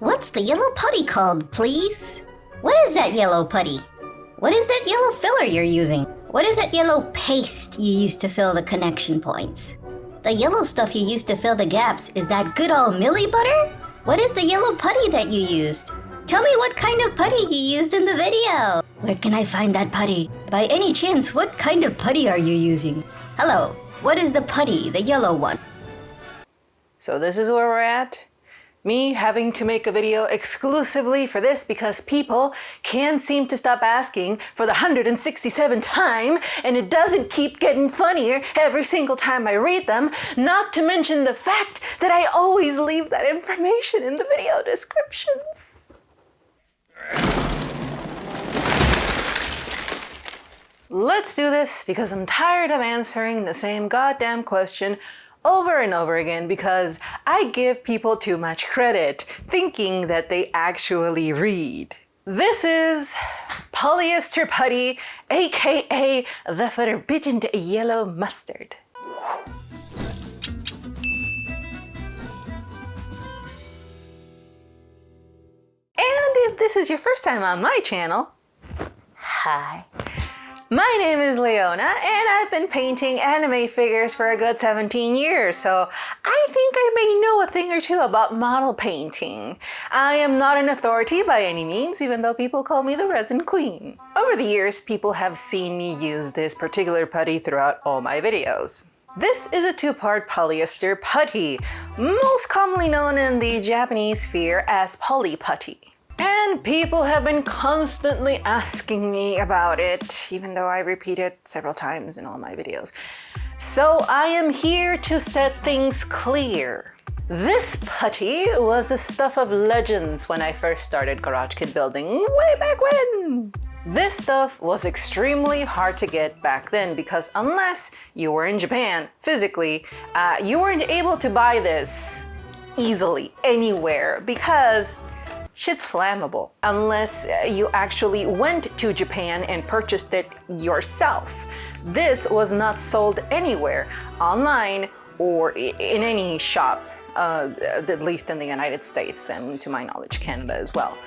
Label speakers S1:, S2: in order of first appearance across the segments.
S1: What's the yellow putty called, please? What is that yellow putty? What is that yellow filler you're using? What is that yellow paste you use to fill the connection points? The yellow stuff you used to fill the gaps, is that good old Millie butter? What is the yellow putty that you used? Tell me what kind of putty you used in the video. Where can I find that putty? By any chance, what kind of putty are you using? Hello, what is the putty, the yellow one?
S2: So this is where we're at. Me having to make a video exclusively for this because people can't seem to stop asking for the 167th time, and it doesn't keep getting funnier every single time I read them, not to mention the fact that I always leave that information in the video descriptions. Let's do this because I'm tired of answering the same goddamn question over and over again because I give people too much credit, thinking that they actually read. This is polyester putty, aka the forbidden yellow mustard. And if this is your first time on my channel, hi. My name is Leona, and I've been painting anime figures for a good 17 years, so I think I may know a thing or two about model painting. I am not an authority by any means, even though people call me the resin queen. Over the years, people have seen me use this particular putty throughout all my videos. This is a two-part polyester putty, most commonly known in the Japanese sphere as poly putty. And people have been constantly asking me about it, even though I repeat it several times in all my videos. So I am here to set things clear. This putty was the stuff of legends when I first started Garage Kid building way back when. This stuff was extremely hard to get back then because unless you were in Japan physically, you weren't able to buy this easily anywhere because shit's flammable unless you actually went to Japan and purchased it yourself. This was not sold anywhere, online or in any shop, at least in the United States and to my knowledge Canada as well.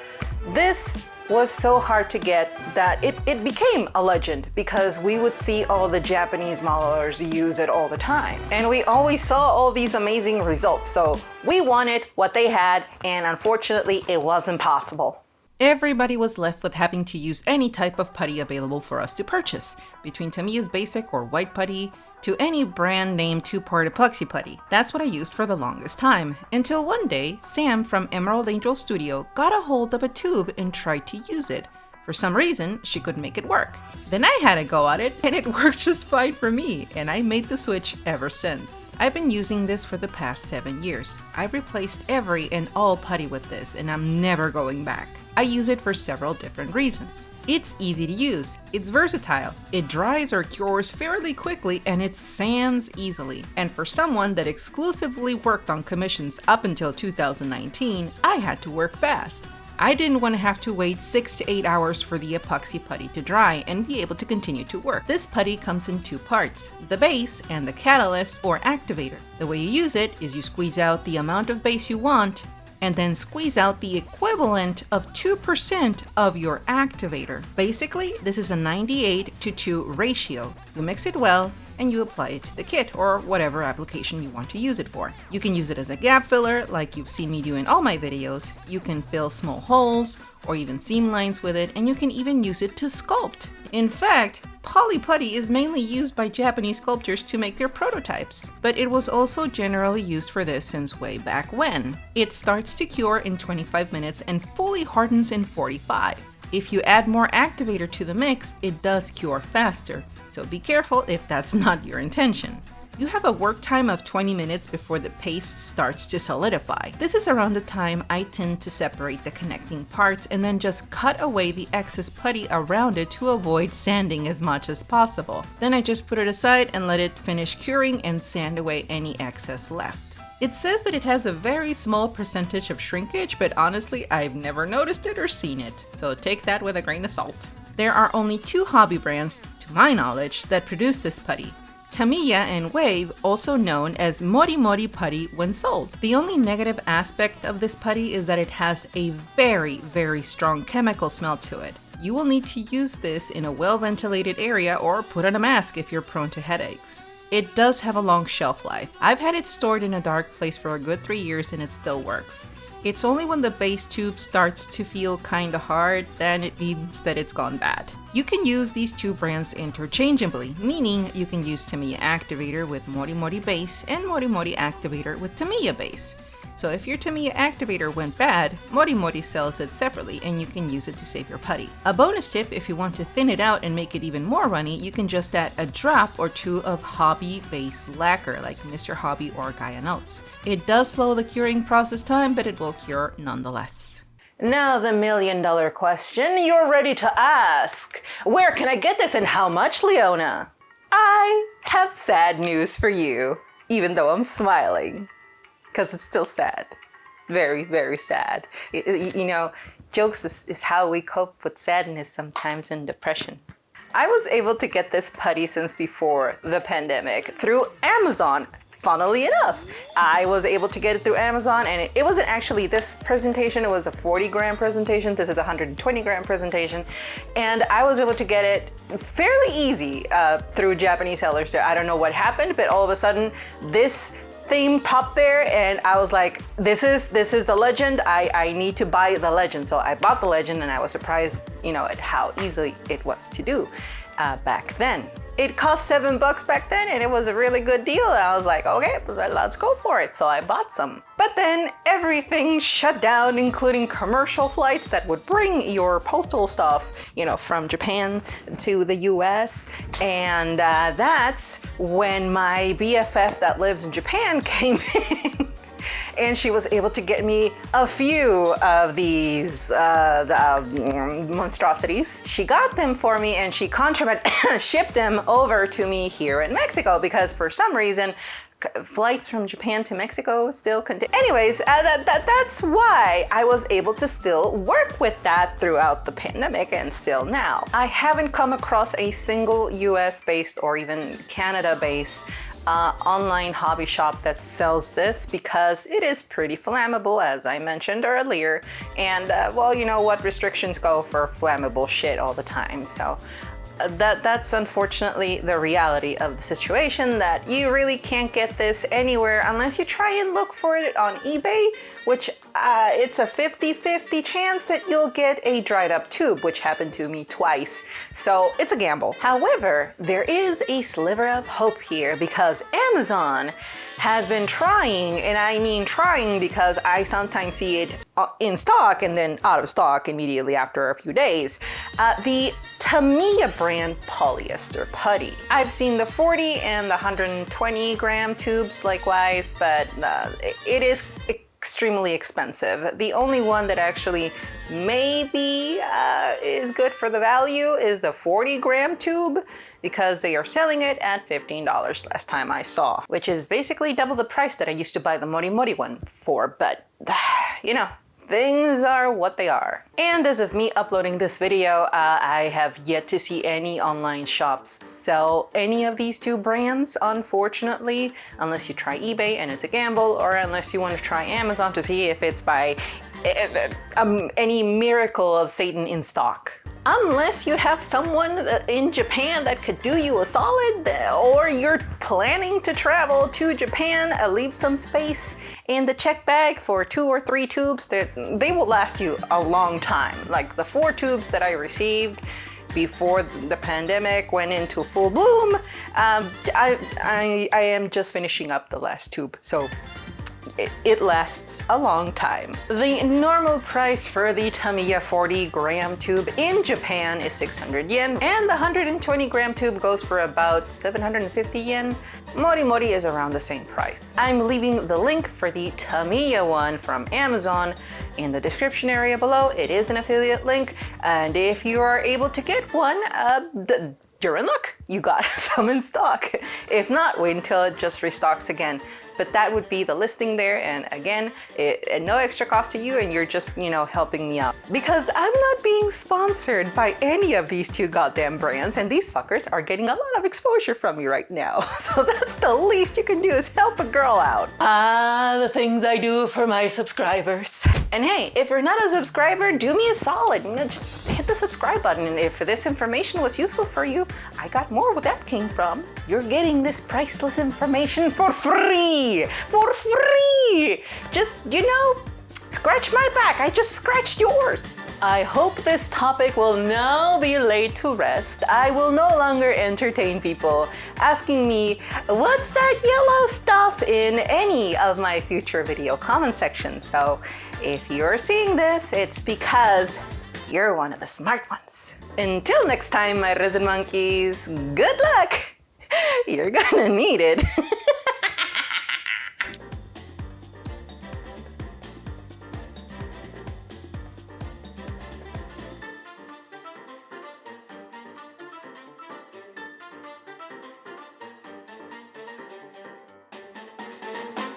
S2: This was so hard to get that it became a legend because we would see all the Japanese modelers use it all the time. And we always saw all these amazing results. So we wanted what they had, and unfortunately it wasn't possible.
S3: Everybody was left with having to use any type of putty available for us to purchase, between Tamiya's basic or white putty to any brand name two-part epoxy putty. That's what I used for the longest time, until one day Sam from Emerald Angel Studio got a hold of a tube and tried to use it. For some reason, she couldn't make it work. Then I had a go at it, and it worked just fine for me, and I made the switch ever since. I've been using this for the past 7 years. I've replaced every and all putty with this, and I'm never going back. I use it for several different reasons. It's easy to use, it's versatile, it dries or cures fairly quickly, and it sands easily. And for someone that exclusively worked on commissions up until 2019, I had to work fast. I didn't want to have to wait 6 to 8 hours for the epoxy putty to dry and be able to continue to work. This putty comes in two parts, the base and the catalyst or activator. The way you use it is you squeeze out the amount of base you want and then squeeze out the equivalent of 2% of your activator. Basically, this is a 98:2 ratio. You mix it well and you apply it to the kit or whatever application you want to use it for. You can use it as a gap filler like you've seen me do in all my videos. You can fill small holes or even seam lines with it, and you can even use it to sculpt. In fact, poly putty is mainly used by Japanese sculptors to make their prototypes, but it was also generally used for this since way back when. It starts to cure in 25 minutes and fully hardens in 45. If you add more activator to the mix, it does cure faster, so be careful if that's not your intention. You have a work time of 20 minutes before the paste starts to solidify. This is around the time I tend to separate the connecting parts and then just cut away the excess putty around it to avoid sanding as much as possible. Then I just put it aside and let it finish curing and sand away any excess left. It says that it has a very small percentage of shrinkage, but honestly, I've never noticed it or seen it, so take that with a grain of salt. There are only 2 hobby brands, to my knowledge, that produce this putty. Tamiya and Wave, also known as Mori Mori putty when sold. The only negative aspect of this putty is that it has a very strong chemical smell to it. You will need to use this in a well-ventilated area or put on a mask if you're prone to headaches. It does have a long shelf life. I've had it stored in a dark place for a good 3 years and it still works. It's only when the base tube starts to feel kinda hard, then it means that it's gone bad. You can use these two brands interchangeably, meaning you can use Tamiya Activator with Mori Mori base and Mori Mori Activator with Tamiya base. So if your Tamiya Activator went bad, Mori Mori sells it separately and you can use it to save your putty. A bonus tip, if you want to thin it out and make it even more runny, you can just add a drop or two of Hobby base lacquer like Mr. Hobby or Gaia Notes. It does slow the curing process time, but it will cure nonetheless.
S2: Now the $1 million question you're ready to ask. Where can I get this and how much, Leona? I have sad news for you, even though I'm smiling. Because it's still sad. Very sad. You know, jokes is how we cope with sadness sometimes and depression. I was able to get this putty since before the pandemic through Amazon. Funnily enough, I was able to get it through Amazon, and it wasn't actually this presentation, it was a 40-gram presentation. This is a 120-gram presentation, and I was able to get it fairly easy through Japanese sellers. I don't know what happened, but all of a sudden this theme popped there and I was like, this is the legend. I need to buy the legend. So I bought the legend and I was surprised, you know, at how easy it was to do back then. It cost $7 back then and it was a really good deal. I was like, okay, let's go for it. So I bought some. But then everything shut down, including commercial flights that would bring your postal stuff, you know, from Japan to the US. And that's when my BFF that lives in Japan came in. And she was able to get me a few of these monstrosities. She got them for me and she shipped them over to me here in Mexico because for some reason flights from Japan to Mexico still continue. Anyways, that's why I was able to still work with that throughout the pandemic and still now. I haven't come across a single US-based or even Canada-based online hobby shop that sells this because it is pretty flammable, as I mentioned earlier. And well, you know what, restrictions go for flammable shit all the time. So that's unfortunately the reality of the situation, that you really can't get this anywhere unless you try and look for it on eBay, which it's a 50-50 chance that you'll get a dried up tube, which happened to me twice. So it's a gamble. However, there is a sliver of hope here because Amazon has been trying, and I mean trying because I sometimes see it in stock and then out of stock immediately after a few days. The Tamiya brand polyester putty. I've seen the 40 and the 120 gram tubes likewise, but it is extremely expensive. The only one that actually maybe is good for the value is the 40-gram tube, because they are selling it at $15 last time I saw, which is basically double the price that I used to buy the Mori Mori one for, but you know, things are what they are. And as of me uploading this video, I have yet to see any online shops sell any of these two brands, unfortunately, unless you try eBay and it's a gamble, or unless you want to try Amazon to see if it's by any miracle of Satan in stock. Unless you have someone in Japan that could do you a solid, or you're planning to travel to Japan, leave some space in the check bag for 2 or 3 tubes that they will last you a long time. Like the 4 tubes that I received before the pandemic went into full bloom, I am just finishing up the last tube. So it lasts a long time. The normal price for the Tamiya 40-gram tube in Japan is 600 yen, and the 120-gram tube goes for about 750 yen. Mori Mori is around the same price. I'm leaving the link for the Tamiya one from Amazon in the description area below. It is an affiliate link, and if you are able to get one, you're in luck. You got some in stock. If not, wait until it just restocks again. But that would be the listing there. And again, at no extra cost to you, and you're just, helping me out. Because I'm not being sponsored by any of these two goddamn brands, and these fuckers are getting a lot of exposure from me right now. So that's the least you can do, is help a girl out. The things I do for my subscribers. And hey, if you're not a subscriber, do me a solid. Just hit the subscribe button. And if this information was useful for you, I got more where that came from. You're getting this priceless information for free. For free! Just, scratch my back. I just scratched yours. I hope this topic will now be laid to rest. I will no longer entertain people asking me, what's that yellow stuff, in any of my future video comment sections. So if you're seeing this, it's because you're one of the smart ones. Until next time, my resin monkeys, good luck. You're gonna need it.